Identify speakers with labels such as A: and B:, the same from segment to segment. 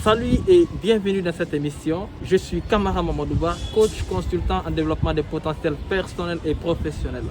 A: Salut et bienvenue dans cette émission. Je suis Kamara Mamadouba, coach consultant en développement des potentiels personnels et professionnels.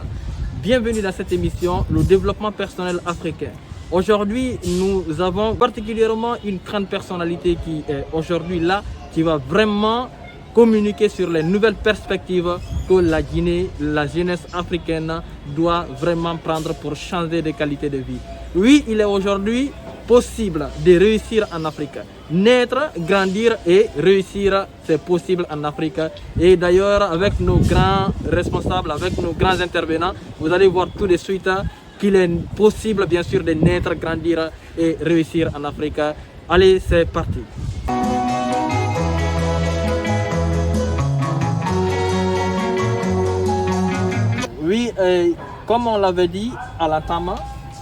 A: Bienvenue dans cette émission, le développement personnel africain. Aujourd'hui, nous avons particulièrement une grande personnalité qui est aujourd'hui là, qui va vraiment communiquer sur les nouvelles perspectives que la Guinée, la jeunesse africaine doit vraiment prendre pour changer de qualité de vie. Oui, il est aujourd'hui possible de réussir en Afrique. Naître, grandir et réussir, c'est possible en Afrique. Et d'ailleurs, avec nos grands responsables, avec nos grands intervenants, vous allez voir tout de suite qu'il est possible, bien sûr, de naître, grandir et réussir en Afrique. Allez, c'est parti. Oui, comme on l'avait dit à l'entame,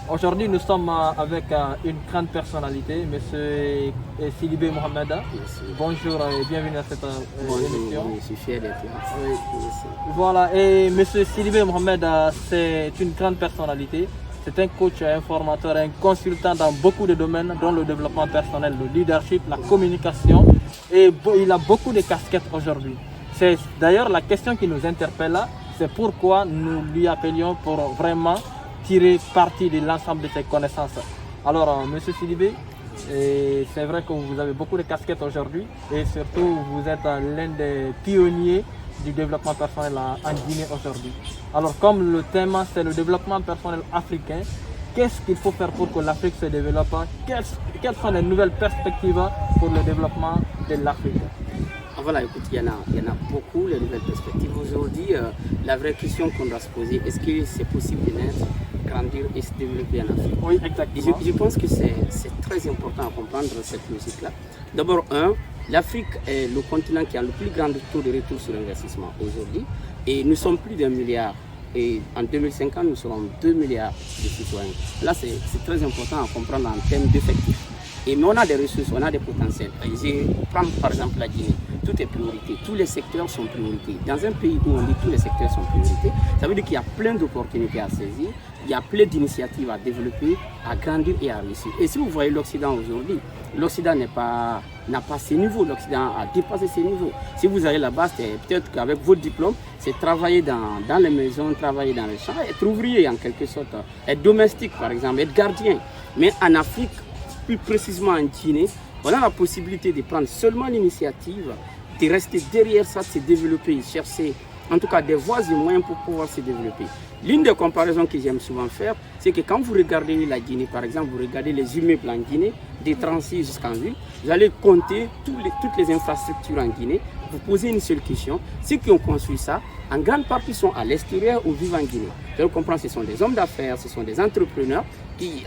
A: aujourd'hui nous sommes avec une grande personnalité, M. Sidibé Mohamed. Bonjour et bienvenue à cette émission.
B: Je suis fier d'être là.
A: Oui. Voilà, et M. Sidibé Mohamed, c'est une grande personnalité. C'est un coach, un formateur, un consultant dans beaucoup de domaines, dont le développement personnel, le leadership, la communication. Et il a beaucoup de casquettes aujourd'hui. C'est d'ailleurs la question qui nous interpelle là. C'est pourquoi nous lui appelions pour vraiment tirer parti de l'ensemble de ses connaissances. Alors, Monsieur Sidibé, c'est vrai que vous avez beaucoup de casquettes aujourd'hui et surtout vous êtes l'un des pionniers du développement personnel en Guinée aujourd'hui. Alors, comme le thème c'est le développement personnel africain, qu'est-ce qu'il faut faire pour que l'Afrique se développe? Quelles sont les nouvelles perspectives pour le développement de l'Afrique?
B: Voilà, écoute, il y en a beaucoup, les nouvelles perspectives. Aujourd'hui, la vraie question qu'on doit se poser, est-ce que c'est possible de naître, grandir et se développer en Afrique?
A: Oui, exactement.
B: Je pense que c'est très important à comprendre cette logique-là. D'abord, l'Afrique est le continent qui a le plus grand taux de retour sur investissement aujourd'hui. Et nous sommes plus d'1 milliard. Et en 2050, nous serons 2 milliards de citoyens. Là, c'est très important à comprendre en termes d'effectifs. Mais on a des ressources, on a des potentiels. Je prends par exemple la Guinée. Tout est priorité, tous les secteurs sont priorité. Dans un pays où on dit tous les secteurs sont priorité, ça veut dire qu'il y a plein d'opportunités à saisir, il y a plein d'initiatives à développer, à grandir et à réussir. Et si vous voyez l'Occident aujourd'hui, l'Occident n'a pas ces niveaux, l'Occident a dépassé ces niveaux. Si vous allez là-bas, peut-être qu'avec votre diplôme, c'est travailler dans les maisons, travailler dans les champs, être ouvrier en quelque sorte, être domestique par exemple, être gardien. Mais en Afrique, plus précisément en Guinée, on a la possibilité de prendre seulement l'initiative, de rester derrière ça, de se développer, chercher en tout cas des voies et moyens pour pouvoir se développer. L'une des comparaisons que j'aime souvent faire, c'est que quand vous regardez la Guinée, par exemple, vous regardez les immeubles en Guinée, des tranchées jusqu'en ville, vous allez compter toutes les infrastructures en Guinée, vous posez une seule question, ceux qui ont construit ça, en grande partie sont à l'extérieur ou vivent en Guinée. Vous comprenez, ce sont des hommes d'affaires, ce sont des entrepreneurs qui,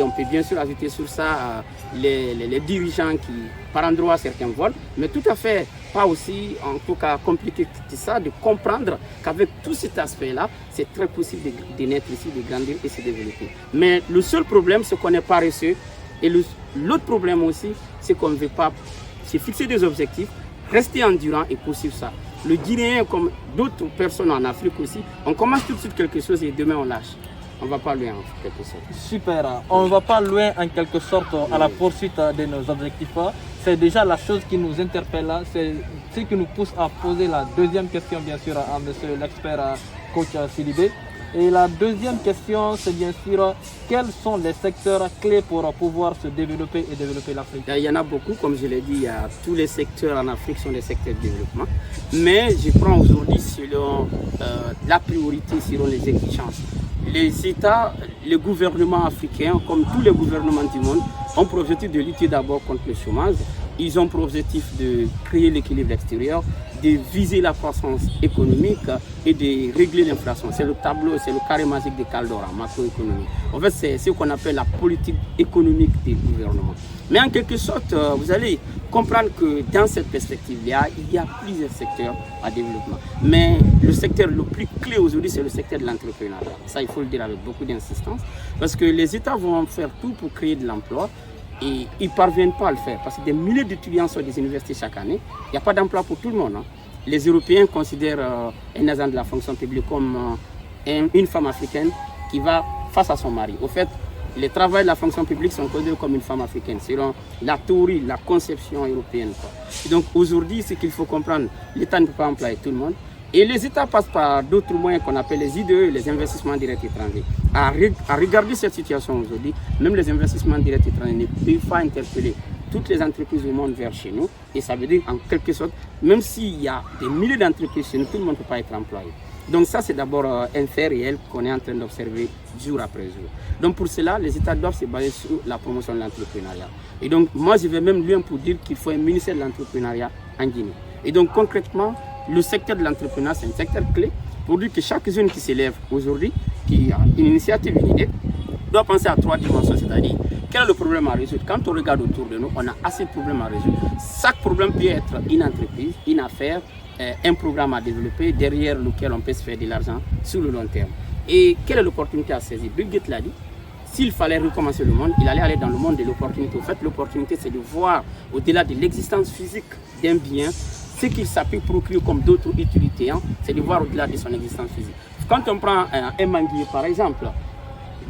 B: on peut bien sûr ajouter sur ça les dirigeants qui, par endroits, certains volent, mais tout à fait pas aussi, en tout cas, compliqué que ça, de comprendre qu'avec tout cet aspect-là, c'est très possible de naître ici, de grandir et se développer. Mais le seul problème, c'est qu'on est paresseux. Et l'autre problème aussi, c'est qu'on ne veut pas se fixer des objectifs, rester endurant et poursuivre ça. Le Guinéen, comme d'autres personnes en Afrique aussi, on commence tout de suite quelque chose et demain on lâche. On ne va pas loin en quelque sorte.
A: Super, on ne va pas loin en quelque sorte à la poursuite de nos objectifs. C'est déjà la chose qui nous interpelle, c'est ce qui nous pousse à poser la deuxième question bien sûr à monsieur l'expert coach Sidibé. Et la deuxième question, c'est bien sûr, quels sont les secteurs clés pour pouvoir se développer et développer l'Afrique?
B: Il y en a beaucoup, comme je l'ai dit, tous les secteurs en Afrique sont des secteurs de développement. Mais je prends aujourd'hui selon la priorité, selon les exigences. Les États, les gouvernements africains, comme tous les gouvernements du monde, ont pour objectif de lutter d'abord contre le chômage. Ils ont pour objectif de créer l'équilibre extérieur, de viser la croissance économique et de régler l'inflation. C'est le tableau, c'est le carré magique de Caldera, macroéconomie. En fait, c'est ce qu'on appelle la politique économique des gouvernements. Mais en quelque sorte, vous allez comprendre que dans cette perspective-là, il y a plusieurs secteurs à développement. Mais le secteur le plus clé aujourd'hui, c'est le secteur de l'entrepreneuriat. Ça, il faut le dire avec beaucoup d'insistance. Parce que les États vont faire tout pour créer de l'emploi. Et ils ne parviennent pas à le faire parce que des milliers d'étudiants sortent des universités chaque année. Il n'y a pas d'emploi pour tout le monde. Les Européens considèrent un agent de la fonction publique comme une femme africaine qui va face à son mari. Au fait, les travailleurs de la fonction publique sont considérés comme une femme africaine, selon la théorie, la conception européenne. Et donc aujourd'hui, ce qu'il faut comprendre, l'État ne peut pas employer tout le monde. Et les États passent par d'autres moyens qu'on appelle les IDE, les investissements directs étrangers. À regarder cette situation aujourd'hui, même les investissements directs étrangers ne peuvent pas interpeller toutes les entreprises du monde vers chez nous. Et ça veut dire en quelque sorte, même s'il y a des milliers d'entreprises chez nous, tout le monde ne peut pas être employé. Donc ça, c'est d'abord un fait réel qu'on est en train d'observer jour après jour. Donc pour cela, les États doivent se baser sur la promotion de l'entrepreneuriat. Et donc moi, je vais même loin pour dire qu'il faut un ministère de l'entrepreneuriat en Guinée. Et donc concrètement, le secteur de l'entrepreneuriat, c'est un secteur clé pour dire que chaque jeune qui s'élève aujourd'hui, qui a une initiative, une idée, doit penser à 3 dimensions, c'est-à-dire quel est le problème à résoudre. Quand on regarde autour de nous, on a assez de problèmes à résoudre. Chaque problème peut être une entreprise, une affaire, un programme à développer derrière lequel on peut se faire de l'argent sur le long terme. Et quelle est l'opportunité à saisir? Bill Gates l'a dit, s'il fallait recommencer le monde, il allait aller dans le monde de l'opportunité. En fait, l'opportunité, c'est de voir au-delà de l'existence physique d'un bien, ce qu'il s'appuie pour créer comme d'autres utilités, c'est de voir au-delà de son existence physique. Quand on prend un manguier par exemple,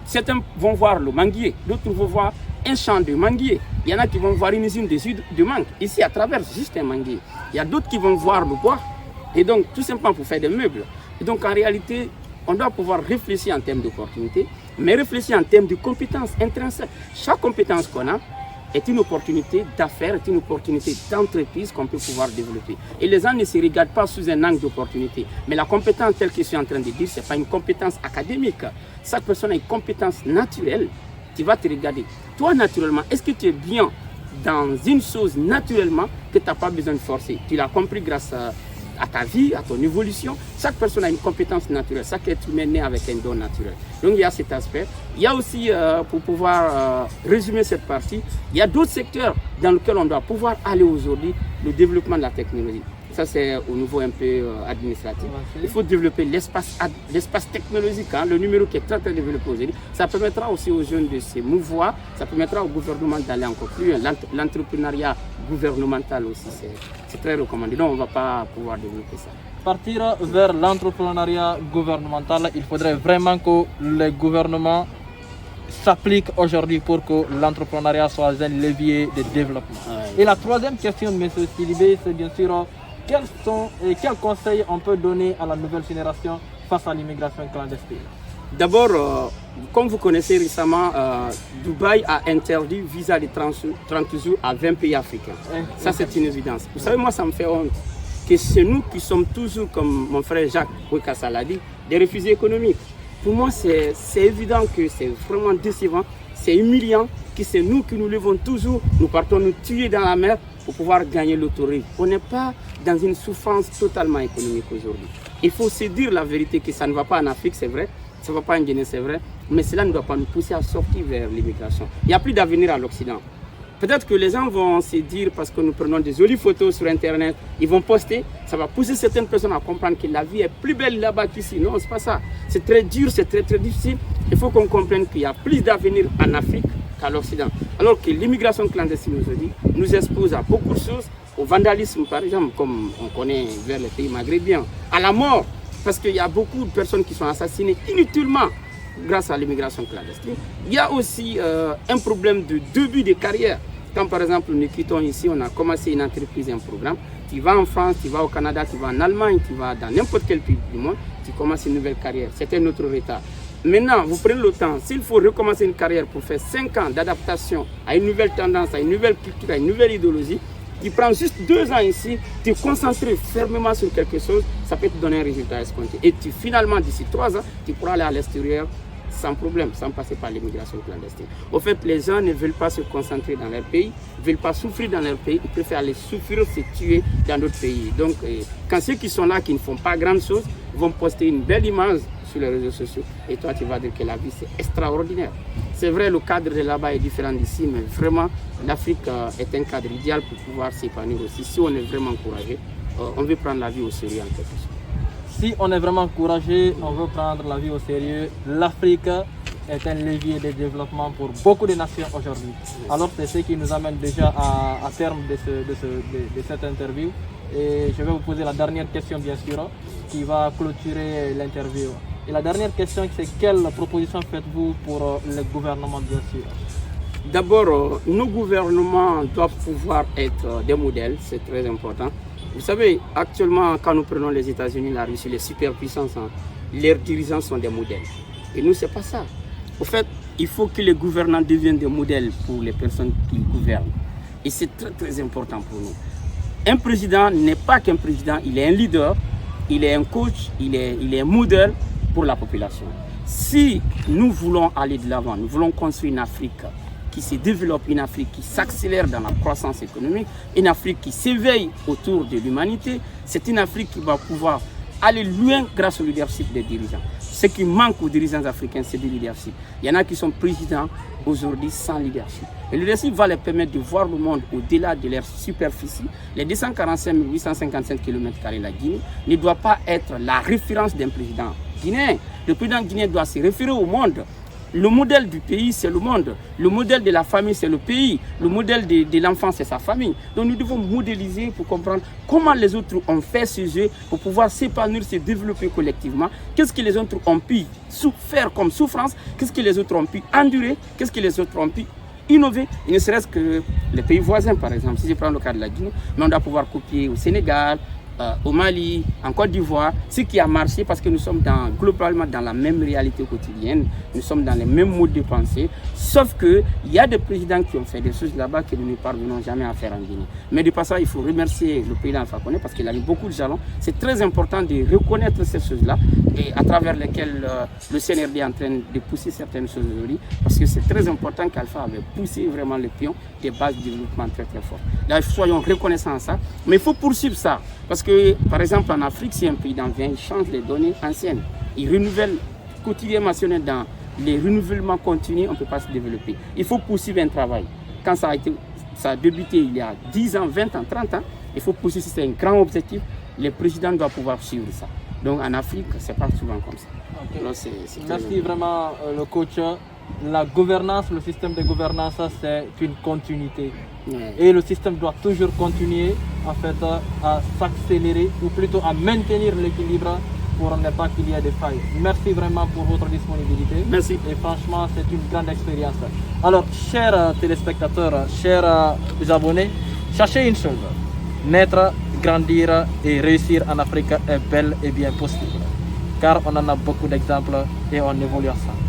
B: certains vont voir le manguier, d'autres vont voir un champ de manguier. Il y en a qui vont voir une usine de mangue, ici à travers juste un manguier. Il y a d'autres qui vont voir le bois, et donc tout simplement pour faire des meubles. Et donc en réalité, on doit pouvoir réfléchir en termes d'opportunités, mais réfléchir en termes de compétences intrinsèques. Chaque compétence qu'on a est une opportunité d'affaires, est une opportunité d'entreprise qu'on peut pouvoir développer. Et les gens ne se regardent pas sous un angle d'opportunité. Mais la compétence telle que je suis en train de dire, ce n'est pas une compétence académique. Chaque personne a une compétence naturelle. Tu vas te regarder. Toi, naturellement, est-ce que tu es bien dans une chose naturellement que tu n'as pas besoin de forcer? Tu l'as compris grâce à ta vie, à ton évolution. Chaque personne a une compétence naturelle. Chaque être humain né avec un don naturel. Donc il y a cet aspect. Il y a aussi, pour pouvoir résumer cette partie, il y a d'autres secteurs dans lesquels on doit pouvoir aller aujourd'hui, le développement de la technologie. Ça, c'est au niveau un peu administratif. Il faut développer l'espace technologique, le numéro qui est très développé aujourd'hui. Ça permettra aussi aux jeunes de se mouvoir, ça permettra au gouvernement d'aller encore plus loin. L'entrepreneuriat gouvernemental aussi, c'est très recommandé. Donc, on ne va pas pouvoir développer ça.
A: Partir vers l'entrepreneuriat gouvernemental, il faudrait vraiment que le gouvernement s'applique aujourd'hui pour que l'entrepreneuriat soit un levier de développement. Et la troisième question de M. Sidibé, c'est bien sûr quels conseils on peut donner à la nouvelle génération face à l'immigration clandestine?
B: D'abord, comme vous connaissez récemment, Dubaï a interdit visa de 30 jours à 20 pays africains. Ça, c'est une évidence. Vous savez, moi, ça me fait honte que c'est nous qui sommes toujours, comme mon frère Jacques Ouekassa l'a dit, des réfugiés économiques. Pour moi, c'est évident que c'est vraiment décevant, c'est humiliant, que c'est nous qui nous levons toujours, nous partons nous tuer dans la mer pour pouvoir gagner l'autorité. On n'est pas dans une souffrance totalement économique aujourd'hui. Il faut se dire la vérité que ça ne va pas en Afrique, c'est vrai, ça ne va pas en Guinée, c'est vrai, mais cela ne doit pas nous pousser à sortir vers l'immigration. Il n'y a plus d'avenir à l'Occident. Peut-être que les gens vont se dire, parce que nous prenons des jolies photos sur Internet, ils vont poster, ça va pousser certaines personnes à comprendre que la vie est plus belle là-bas qu'ici. Non, c'est pas ça. C'est très dur, c'est très difficile. Il faut qu'on comprenne qu'il y a plus d'avenir en Afrique qu'à l'Occident. Alors que l'immigration clandestine aujourd'hui nous expose à beaucoup de choses, au vandalisme par exemple, comme on connaît vers les pays maghrébins, à la mort, parce qu'il y a beaucoup de personnes qui sont assassinées inutilement grâce à l'immigration clandestine. Il y a aussi un problème de début de carrière. Quand par exemple nous quittons ici, on a commencé une entreprise, un programme, tu vas en France, tu vas au Canada, tu vas en Allemagne, tu vas dans n'importe quel pays du monde, tu commences une nouvelle carrière. C'est un autre retard. Maintenant, vous prenez le temps, s'il faut recommencer une carrière pour faire 5 ans d'adaptation à une nouvelle tendance, à une nouvelle culture, à une nouvelle idéologie, tu prends juste 2 ans ici, tu es concentré fermement sur quelque chose, ça peut te donner un résultat escompté. Et finalement, d'ici 3 ans, tu pourras aller à l'extérieur sans problème, sans passer par l'immigration clandestine. Au fait, les gens ne veulent pas se concentrer dans leur pays, ne veulent pas souffrir dans leur pays, ils préfèrent aller souffrir, se tuer dans d'autres pays. Donc, quand ceux qui sont là, qui ne font pas grand chose, vont poster une belle image sur les réseaux sociaux, et toi, tu vas dire que la vie, c'est extraordinaire. C'est vrai, le cadre de là-bas est différent d'ici, mais vraiment, l'Afrique est un cadre idéal pour pouvoir s'épanouir aussi. Si on est vraiment courageux, on veut prendre la vie au sérieux en quelque sorte.
A: Si on est vraiment courageux, on veut prendre la vie au sérieux, l'Afrique est un levier de développement pour beaucoup de nations aujourd'hui. Alors c'est ce qui nous amène déjà à terme de cette interview. Et je vais vous poser la dernière question bien sûr, qui va clôturer l'interview. Et la dernière question, c'est quelle proposition faites-vous pour le gouvernement, bien sûr?
B: D'abord, nos gouvernements doivent pouvoir être des modèles, c'est très important. Vous savez, actuellement, quand nous prenons les États-Unis, la Russie, les superpuissances, leurs dirigeants sont des modèles. Et nous, ce n'est pas ça. Au fait, il faut que les gouvernants deviennent des modèles pour les personnes qui gouvernent. Et c'est très, très important pour nous. Un président n'est pas qu'un président, il est un leader, il est un coach, il est un modèle pour la population. Si nous voulons aller de l'avant, nous voulons construire une Afrique qui se développe, une Afrique qui s'accélère dans la croissance économique, une Afrique qui s'éveille autour de l'humanité, c'est une Afrique qui va pouvoir aller loin grâce au leadership des dirigeants. Ce qui manque aux dirigeants africains, c'est du leadership. Il y en a qui sont présidents aujourd'hui sans leadership. Le leadership va leur permettre de voir le monde au-delà de leur superficie. Les 245 855 km de la Guinée ne doit pas être la référence d'un président guinéen. Le président guinéen doit se référer au monde. Le modèle du pays, c'est le monde. Le modèle de la famille, c'est le pays. Le modèle de l'enfant, c'est sa famille. Donc nous devons modéliser pour comprendre comment les autres ont fait ce jeu pour pouvoir s'épanouir, se développer collectivement. Qu'est-ce que les autres ont pu faire comme souffrance? Qu'est-ce que les autres ont pu endurer? Qu'est-ce que les autres ont pu innover? Il ne serait-ce que les pays voisins, par exemple. Si je prends le cas de la Guinée, mais on doit pouvoir copier au Sénégal, au Mali, en Côte d'Ivoire, ce qui a marché parce que nous sommes globalement dans la même réalité quotidienne, nous sommes dans les mêmes modes de pensée, sauf qu'il y a des présidents qui ont fait des choses là-bas que nous ne parvenons jamais à faire en Guinée. Mais de passage, il faut remercier le président Alpha Condé parce qu'il a mis beaucoup de jalons. C'est très important de reconnaître ces choses-là et à travers lesquelles le CNRD est en train de pousser certaines choses aujourd'hui parce que c'est très important qu'Alpha avait poussé vraiment les pions des bases de développement très très fortes. Là, soyons reconnaissants à ça, mais il faut poursuivre ça. Parce que, par exemple, en Afrique, si un pays vient, il change les données anciennes. Il renouvelle quotidiennement. Si on est dans les renouvellements continus, on ne peut pas se développer. Il faut poursuivre un travail. Quand ça a débuté il y a 10 ans, 20 ans, 30 ans, il faut poursuivre. C'est un grand objectif. Les présidents doivent pouvoir suivre ça. Donc en Afrique, ce n'est pas souvent comme ça.
A: Okay.
B: Alors,
A: merci vraiment, le coach. La gouvernance, le système de gouvernance, c'est une continuité. Et le système doit toujours continuer en fait, à s'accélérer ou plutôt à maintenir l'équilibre pour ne pas qu'il y ait des failles. Merci vraiment pour votre disponibilité.
B: Merci.
A: Et franchement, c'est une grande expérience. Alors, chers téléspectateurs, chers abonnés, sachez une chose. Naître, grandir et réussir en Afrique est bel et bien possible. Car on en a beaucoup d'exemples et on évolue ensemble.